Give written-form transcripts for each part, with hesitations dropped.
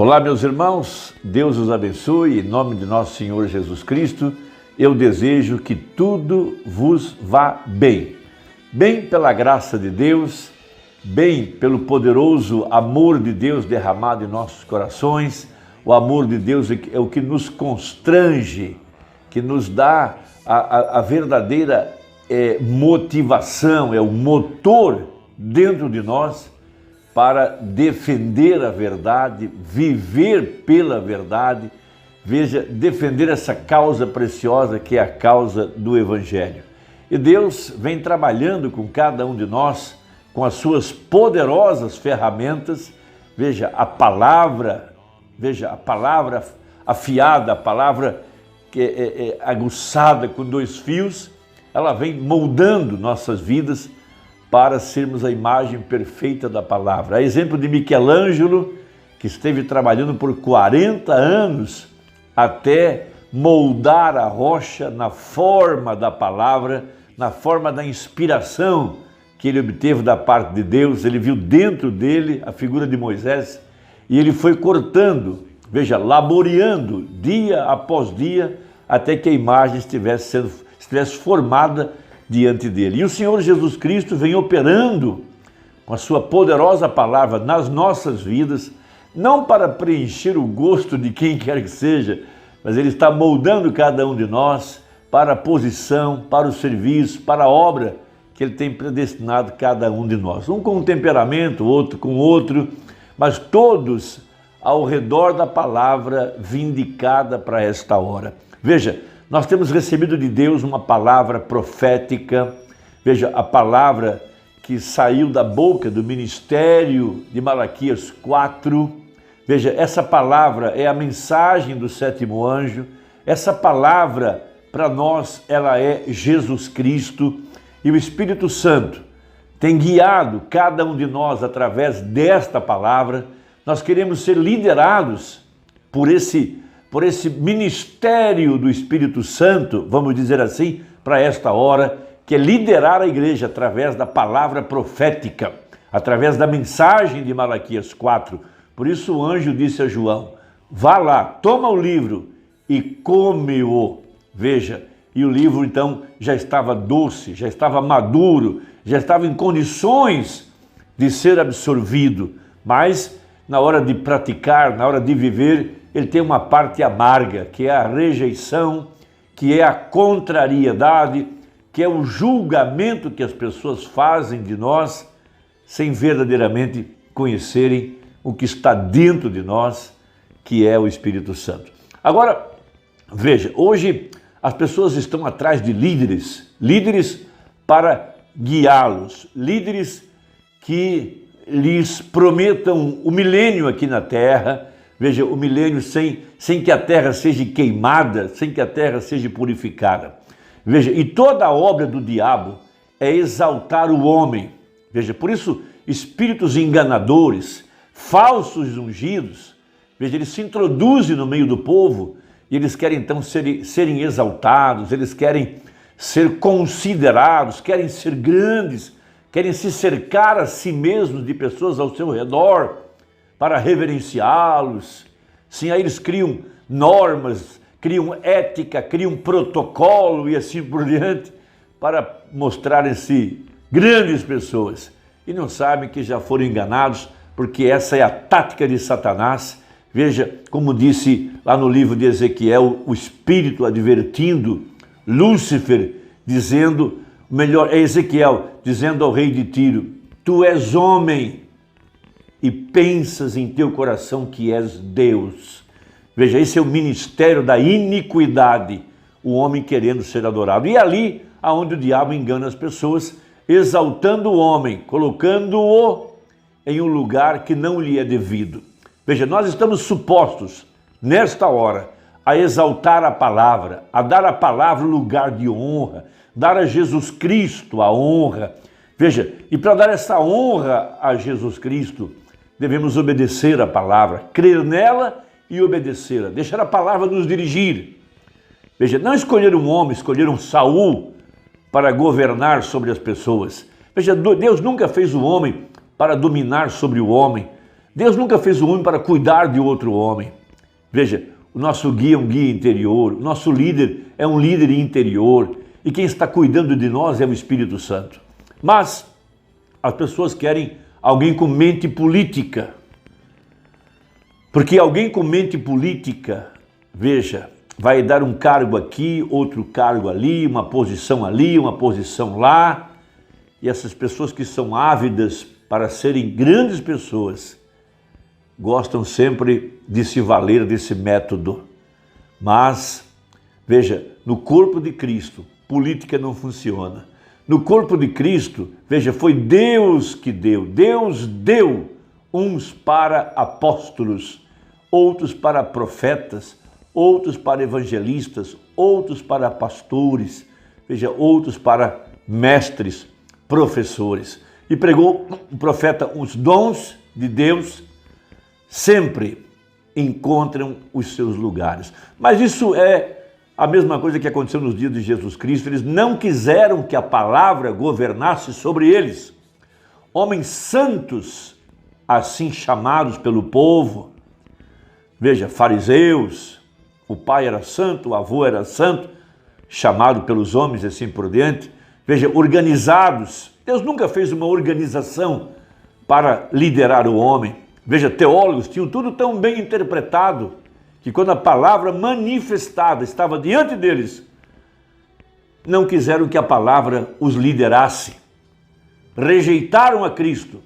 Olá, meus irmãos, Deus os abençoe, em nome de nosso Senhor Jesus Cristo, eu desejo que tudo vos vá bem. Bem pela graça de Deus, bem pelo poderoso amor de Deus derramado em nossos corações. O amor de Deus é o que nos constrange, que nos dá a verdadeira motivação, é o motor dentro de nós para defender a verdade, viver pela verdade, veja, defender essa causa preciosa que é a causa do Evangelho. E Deus vem trabalhando com cada um de nós, com as suas poderosas ferramentas, veja, a palavra afiada, a palavra que é aguçada com dois fios, ela vem moldando nossas vidas para sermos a imagem perfeita da palavra. A exemplo de Michelangelo, que esteve trabalhando por 40 anos até moldar a rocha na forma da palavra, na forma da inspiração que ele obteve da parte de Deus. Ele viu dentro dele a figura de Moisés e ele foi cortando, veja, laboreando dia após dia até que a imagem estivesse formada diante dele. E o Senhor Jesus Cristo vem operando com a sua poderosa palavra nas nossas vidas, não para preencher o gosto de quem quer que seja, mas Ele está moldando cada um de nós para a posição, para o serviço, para a obra que Ele tem predestinado cada um de nós. Um com um temperamento, outro com outro, mas todos ao redor da palavra vindicada para esta hora. Veja, nós temos recebido de Deus uma palavra profética, veja, a palavra que saiu da boca do ministério de Malaquias 4, veja, essa palavra é a mensagem do sétimo anjo, essa palavra para nós, ela é Jesus Cristo, e o Espírito Santo tem guiado cada um de nós através desta palavra. Nós queremos ser liderados por esse ministério do Espírito Santo, vamos dizer assim, para esta hora, que é liderar a igreja através da palavra profética, através da mensagem de Malaquias 4. Por isso o anjo disse a João, vá lá, toma o livro e come-o. Veja, e o livro então já estava doce, já estava maduro, já estava em condições de ser absorvido, mas na hora de praticar, na hora de viver, ele tem uma parte amarga, que é a rejeição, que é a contrariedade, que é o julgamento que as pessoas fazem de nós, sem verdadeiramente conhecerem o que está dentro de nós, que é o Espírito Santo. Agora, veja, hoje as pessoas estão atrás de líderes para guiá-los, líderes que lhes prometam o milênio aqui na terra. Veja, o milênio sem que a terra seja queimada, sem que a terra seja purificada. Veja, e toda a obra do diabo é exaltar o homem. Veja, por isso, espíritos enganadores, falsos ungidos, veja, eles se introduzem no meio do povo e eles querem então serem exaltados, eles querem ser considerados, querem ser grandes, querem se cercar a si mesmos de pessoas ao seu redor, para reverenciá-los. Sim, aí eles criam normas, criam ética, criam protocolo e assim por diante, para mostrarem-se grandes pessoas. E não sabem que já foram enganados, porque essa é a tática de Satanás. Veja, como disse lá no livro de Ezequiel, o Espírito advertindo Lúcifer, dizendo, melhor, é Ezequiel, dizendo ao rei de Tiro, tu és homem, e pensas em teu coração que és Deus. Veja, esse é o ministério da iniquidade, o homem querendo ser adorado. E ali aonde o diabo engana as pessoas, exaltando o homem, colocando-o em um lugar que não lhe é devido. Veja, nós estamos supostos, nesta hora, a exaltar a palavra, a dar a palavra lugar de honra, dar a Jesus Cristo a honra. Veja, e para dar essa honra a Jesus Cristo, devemos obedecer a palavra, crer nela e obedecê-la, deixar a palavra nos dirigir. Veja, não escolher um homem, escolher um Saul para governar sobre as pessoas. Veja, Deus nunca fez o homem para dominar sobre o homem. Deus nunca fez o homem para cuidar de outro homem. Veja, o nosso guia é um guia interior, o nosso líder é um líder interior, e quem está cuidando de nós é o Espírito Santo. Mas as pessoas querem alguém com mente política, porque alguém com mente política, veja, vai dar um cargo aqui, outro cargo ali, uma posição lá, e essas pessoas que são ávidas para serem grandes pessoas, gostam sempre de se valer desse método. Mas, veja, no corpo de Cristo, política não funciona. No corpo de Cristo, veja, foi Deus que deu. Deus deu uns para apóstolos, outros para profetas, outros para evangelistas, outros para pastores, veja, outros para mestres, professores. E pregou o profeta, os dons de Deus sempre encontram os seus lugares. Mas isso é a mesma coisa que aconteceu nos dias de Jesus Cristo. Eles não quiseram que a palavra governasse sobre eles. Homens santos, assim chamados pelo povo, veja, fariseus, o pai era santo, o avô era santo, chamado pelos homens e assim por diante. Veja, organizados. Deus nunca fez uma organização para liderar o homem. Veja, teólogos tinham tudo tão bem interpretado que quando a palavra manifestada estava diante deles, não quiseram que a palavra os liderasse. Rejeitaram a Cristo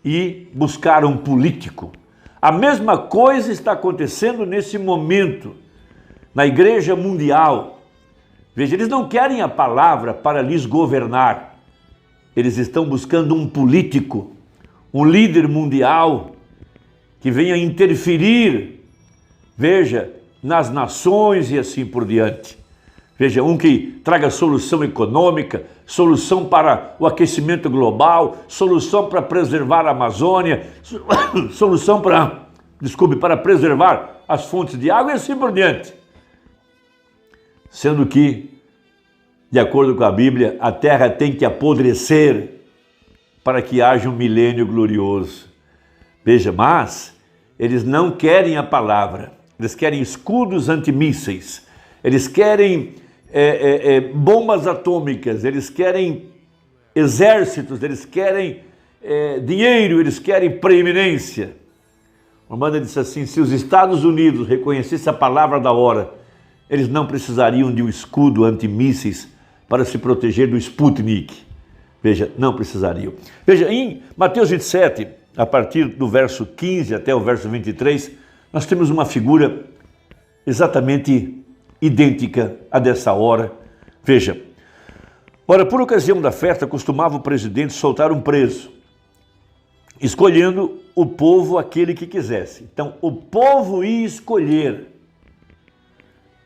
e buscaram um político. A mesma coisa está acontecendo nesse momento na igreja mundial. Veja, eles não querem a palavra para lhes governar. Eles estão buscando um político, um líder mundial que venha interferir, veja, nas nações e assim por diante. Veja, um que traga solução econômica, solução para o aquecimento global, solução para preservar a Amazônia, solução para preservar as fontes de água e assim por diante. Sendo que, de acordo com a Bíblia, a terra tem que apodrecer para que haja um milênio glorioso. Veja, mas eles não querem a palavra, eles querem escudos antimísseis, eles querem bombas atômicas, eles querem exércitos, eles querem dinheiro, eles querem preeminência. Romana disse assim, se os Estados Unidos reconhecessem a palavra da hora, eles não precisariam de um escudo antimísseis para se proteger do Sputnik. Veja, não precisariam. Veja, em Mateus 27, a partir do verso 15 até o verso 23, nós temos uma figura exatamente idêntica a dessa hora. Veja, ora, por ocasião da festa, costumava o presidente soltar um preso, escolhendo o povo aquele que quisesse. Então, o povo ia escolher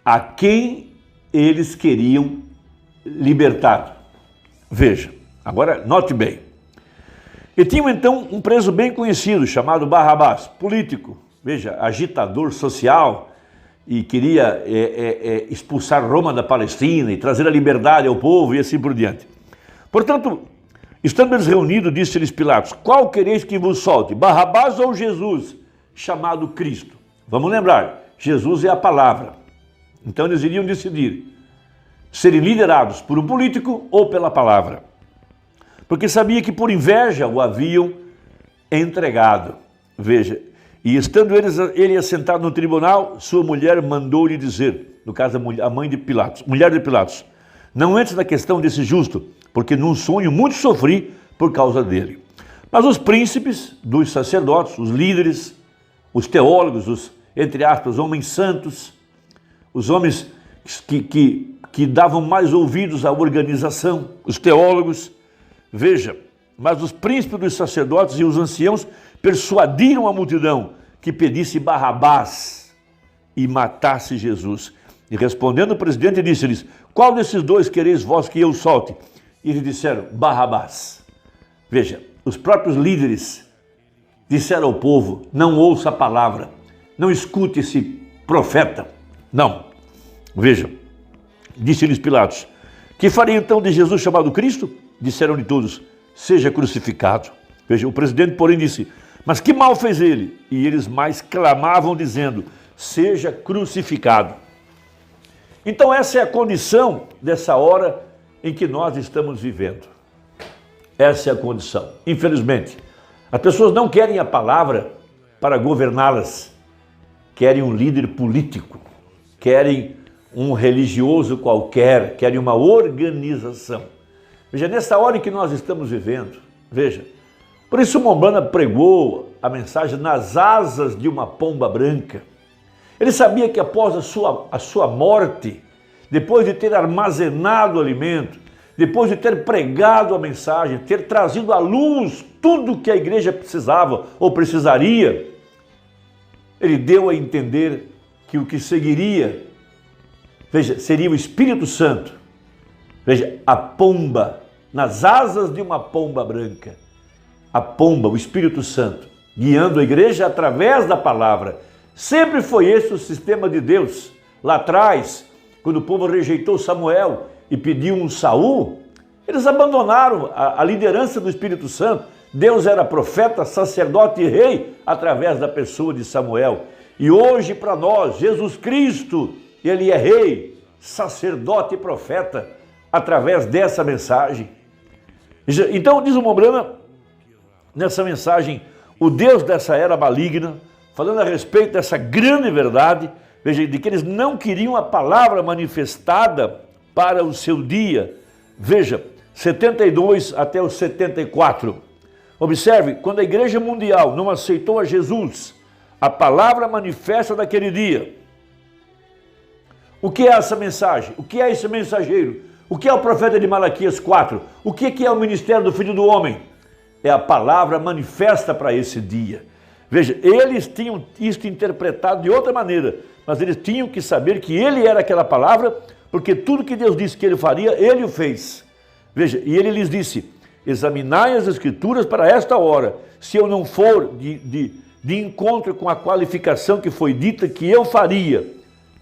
a quem eles queriam libertar. Veja, agora note bem. E tinham então um preso bem conhecido, chamado Barrabás, político, veja, agitador social, e queria expulsar Roma da Palestina e trazer a liberdade ao povo e assim por diante. Portanto, estando eles reunidos, disse-lhes Pilatos, qual quereis que vos solte, Barrabás ou Jesus, chamado Cristo? Vamos lembrar, Jesus é a palavra. Então eles iriam decidir serem liderados por um político ou pela palavra. Porque sabia que por inveja o haviam entregado. Veja, e estando ele assentado no tribunal, sua mulher mandou-lhe dizer, no caso a mãe de Pilatos, mulher de Pilatos, não entres na questão desse justo, porque num sonho muito sofri por causa dele. Mas os príncipes dos sacerdotes, os líderes, os teólogos, os, entre aspas, homens santos, os homens que davam mais ouvidos à organização, os teólogos, veja, mas os príncipes dos sacerdotes e os anciãos persuadiram a multidão que pedisse Barrabás e matasse Jesus. E respondendo o presidente, disse-lhes, qual desses dois quereis vós que eu solte? E eles disseram, Barrabás. Veja, os próprios líderes disseram ao povo, não ouça a palavra, não escute esse profeta. Não. Veja, disse-lhes Pilatos, que faria então de Jesus chamado Cristo? Disseram-lhe todos, seja crucificado. Veja, o presidente, porém, disse, Mas que mal fez ele? E eles mais clamavam dizendo, seja crucificado. Então essa é a condição dessa hora em que nós estamos vivendo. Essa é a condição. Infelizmente, as pessoas não querem a palavra para governá-las. Querem um líder político, querem um religioso qualquer, querem uma organização. Veja, nessa hora em que nós estamos vivendo, veja, por isso Momblana pregou a mensagem nas asas de uma pomba branca. Ele sabia que após a sua morte, depois de ter armazenado o alimento, depois de ter pregado a mensagem, ter trazido à luz tudo que a igreja precisava ou precisaria, ele deu a entender que o que seguiria, veja, seria o Espírito Santo. Veja, a pomba, nas asas de uma pomba branca. A pomba, o Espírito Santo, guiando a igreja através da palavra. Sempre foi esse o sistema de Deus. Lá atrás, quando o povo rejeitou Samuel e pediu um Saul, eles abandonaram a liderança do Espírito Santo. Deus era profeta, sacerdote e rei através da pessoa de Samuel. E hoje para nós, Jesus Cristo, ele é rei, sacerdote e profeta através dessa mensagem. Então diz o Momblana, nessa mensagem, o Deus dessa era maligna, falando a respeito dessa grande verdade, veja, de que eles não queriam a palavra manifestada para o seu dia. Veja, 72 até os 74. Observe, quando a igreja mundial não aceitou a Jesus, a palavra manifesta daquele dia. O que é essa mensagem? O que é esse mensageiro? O que é o profeta de Malaquias 4? O que é o ministério do Filho do Homem? É a palavra manifesta para esse dia. Veja, eles tinham isto interpretado de outra maneira, mas eles tinham que saber que ele era aquela palavra, porque tudo que Deus disse que ele faria, ele o fez. Veja, e ele lhes disse, examinai as Escrituras para esta hora, se eu não for de encontro com a qualificação que foi dita que eu faria,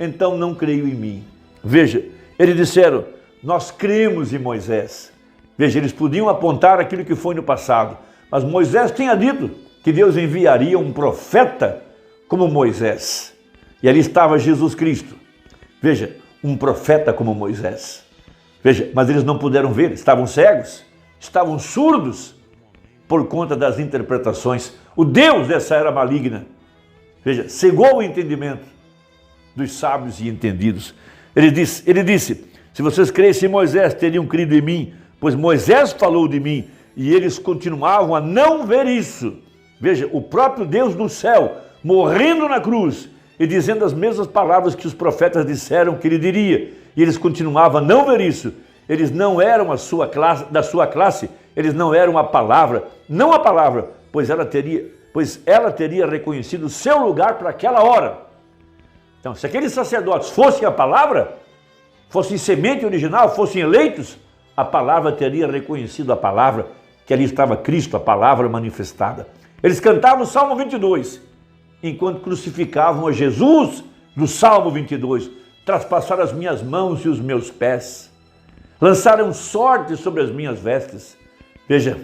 então não creio em mim. Veja, eles disseram, nós cremos em Moisés. Veja, eles podiam apontar aquilo que foi no passado, mas Moisés tinha dito que Deus enviaria um profeta como Moisés. E ali estava Jesus Cristo. Veja, um profeta como Moisés. Veja, mas eles não puderam ver, estavam cegos, estavam surdos por conta das interpretações. O Deus dessa era maligna, veja, cegou o entendimento dos sábios e entendidos. Ele disse, se vocês crescem em Moisés, teriam crido em mim, pois Moisés falou de mim, e eles continuavam a não ver isso. Veja, o próprio Deus do céu, morrendo na cruz, e dizendo as mesmas palavras que os profetas disseram que ele diria, e eles continuavam a não ver isso. Eles não eram da sua classe, eles não eram a palavra, não a palavra, pois ela teria reconhecido o seu lugar para aquela hora. Então, se aqueles sacerdotes fossem a palavra, fossem semente original, fossem eleitos, a palavra teria reconhecido a palavra, que ali estava Cristo, a palavra manifestada. Eles cantavam o Salmo 22, enquanto crucificavam a Jesus do Salmo 22. Traspassaram as minhas mãos e os meus pés, lançaram sorte sobre as minhas vestes. Veja,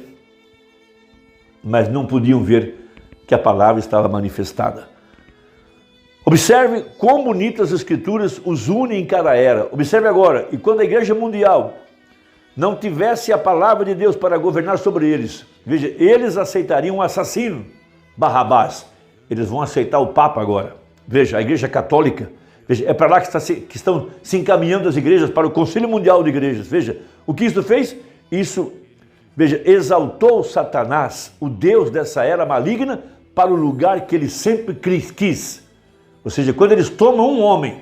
mas não podiam ver que a palavra estava manifestada. Observe quão bonitas as Escrituras os unem em cada era. Observe agora, e quando a igreja mundial não tivesse a palavra de Deus para governar sobre eles, veja, eles aceitariam um assassino, Barrabás. Eles vão aceitar o Papa agora. Veja, a igreja católica, veja, é para lá que estão se encaminhando as igrejas, para o Conselho Mundial de Igrejas. Veja, o que isso fez? Isso, veja, exaltou Satanás, o Deus dessa era maligna, para o lugar que ele sempre quis. Ou seja, quando eles tomam um homem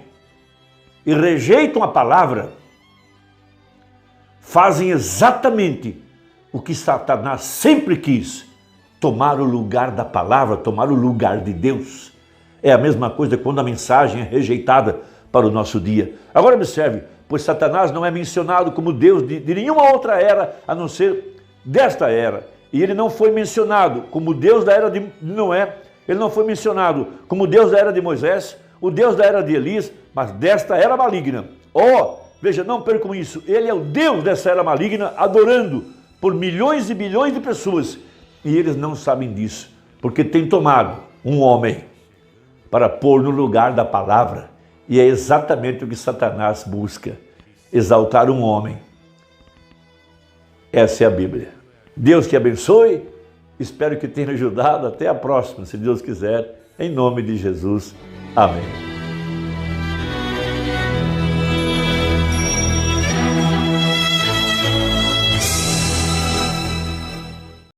e rejeitam a palavra, fazem exatamente o que Satanás sempre quis, tomar o lugar da palavra, tomar o lugar de Deus. É a mesma coisa quando a mensagem é rejeitada para o nosso dia. Agora observe, pois Satanás não é mencionado como Deus de nenhuma outra era, a não ser desta era. E ele não foi mencionado como Deus da era de Noé, ele não foi mencionado como Deus da era de Moisés, o Deus da era de Elias, mas desta era maligna. Veja, não percam isso, ele é o Deus dessa era maligna, adorando por milhões e bilhões de pessoas, e eles não sabem disso. porque tem tomado um homem para pôr no lugar da palavra, e é exatamente o que Satanás busca, exaltar um homem. Essa é a Bíblia. Deus te abençoe, espero que tenha ajudado. Até a próxima, se Deus quiser, em nome de Jesus. Amém.